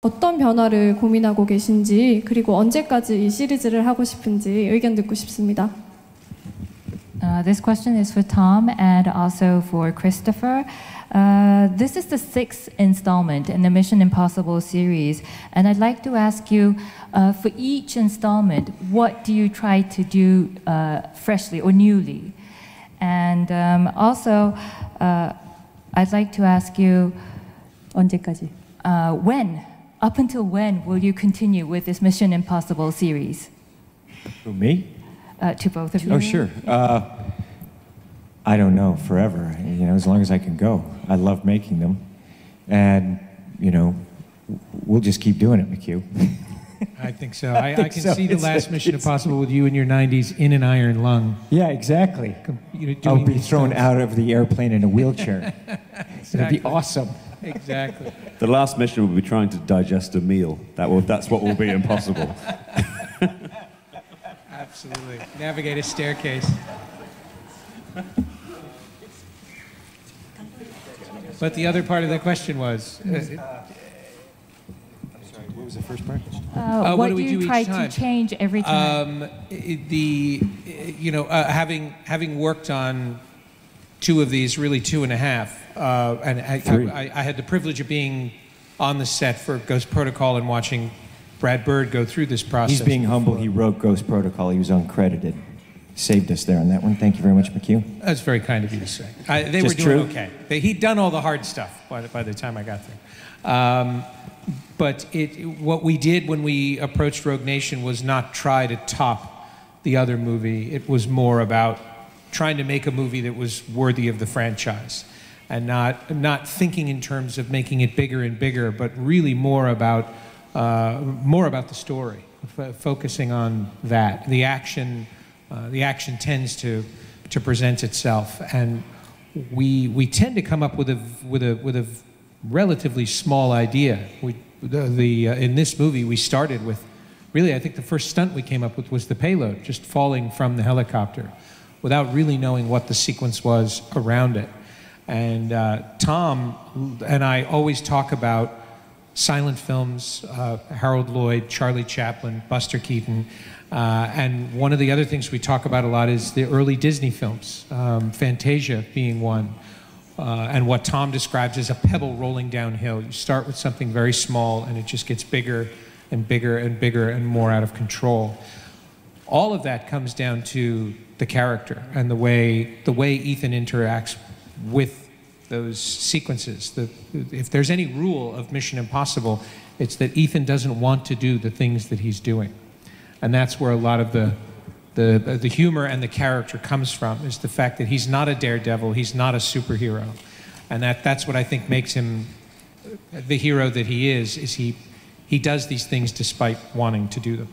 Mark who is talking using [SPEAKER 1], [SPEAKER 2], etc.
[SPEAKER 1] 어떤 변화를 고민하고 계신지, 그리고 언제까지 이 시리즈를 하고 싶은지 의견 듣고 싶습니다.
[SPEAKER 2] This question is for Tom and also for Christopher. This is the 6th installment in the Mission Impossible series, and I'd like to ask you, for each installment, what do you try to do freshly or newly? And also, I'd like to ask you,
[SPEAKER 3] 언제까지?
[SPEAKER 2] up until when will you continue with this Mission Impossible series?
[SPEAKER 4] Who, me?
[SPEAKER 2] To both of you.
[SPEAKER 4] Oh, sure. I don't know, forever. You know, as long as I can go. I love making them, and you know, we'll just keep doing it, McHugh.
[SPEAKER 5] I think so. I can see the last Mission Impossible with you in your 90s in an iron lung.
[SPEAKER 4] Yeah, exactly. I'll be thrown out of the airplane in a wheelchair.
[SPEAKER 5] Exactly.
[SPEAKER 4] It'll be awesome.
[SPEAKER 5] Exactly.
[SPEAKER 6] The last mission will be trying to digest a meal. That's what will be impossible.
[SPEAKER 5] Absolutely. Navigate a staircase. But the other part of the question was...
[SPEAKER 4] I'm sorry, what was the first part?
[SPEAKER 2] What do you try to change every time?
[SPEAKER 5] Having worked on 2 of these, really 2.5, and I had the privilege of being on the set for Ghost Protocol and watching Brad Bird go through this process.
[SPEAKER 4] He's being humble. He wrote Ghost Protocol. He was uncredited. Saved us there on that one. Thank you very much, McHugh.
[SPEAKER 5] That's very kind of you to say. They were doing okay. He'd done all the hard stuff by the time I got there. But what we did when we approached Rogue Nation was not try to top the other movie. It was more about trying to make a movie that was worthy of the franchise, and not thinking in terms of making it bigger and bigger, but really more about the story, focusing on that. The action tends to present itself, and we tend to come up with a relatively small idea. In this movie, we started with, really, I think the first stunt we came up with was the payload, just falling from the helicopter, without really knowing what the sequence was around it. And Tom and I always talk about silent films, Harold Lloyd, Charlie Chaplin, Buster Keaton, and one of the other things we talk about a lot is the early Disney films, Fantasia being one, and what Tom describes as a pebble rolling downhill. You start with something very small and it just gets bigger and bigger and bigger and more out of control. All of that comes down to the character and the way Ethan interacts with those sequences. If there's any rule of Mission Impossible, it's that Ethan doesn't want to do the things that he's doing. And that's where a lot of the humor and the character comes from, is the fact that he's not a daredevil, he's not a superhero. And that's what I think makes him the hero that he is he does these things despite wanting to do them.